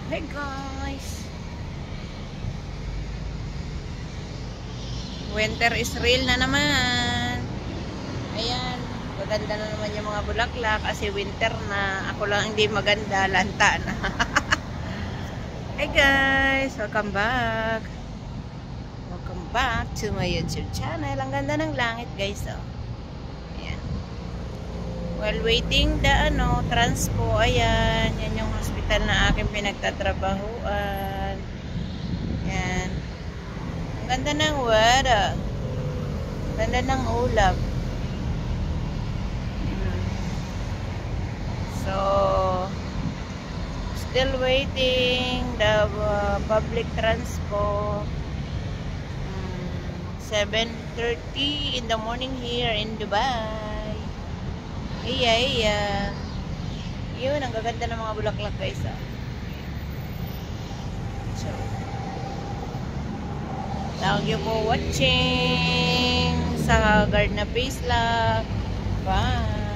Hey guys, winter is real na naman. Ayan, maganda na naman yung mga bulaklak kasi winter na. Ako lang hindi maganda, lanta na. Hey guys, welcome back. Welcome back to my YouTube channel. Ang ganda ng langit guys, oh. Ayan. While waiting the transpo, ayan, yan yung hospital na aking pinagtatrabahuan. Ayan. Ang ganda ng weather. Ganda ng ulap. So, still waiting the public transpo. 7:30 in the morning here in Dubai. Iya. Yun, ang gaganda ng mga bulaklak guys. So, thank you for watching sa Gardena Face lang. Bye.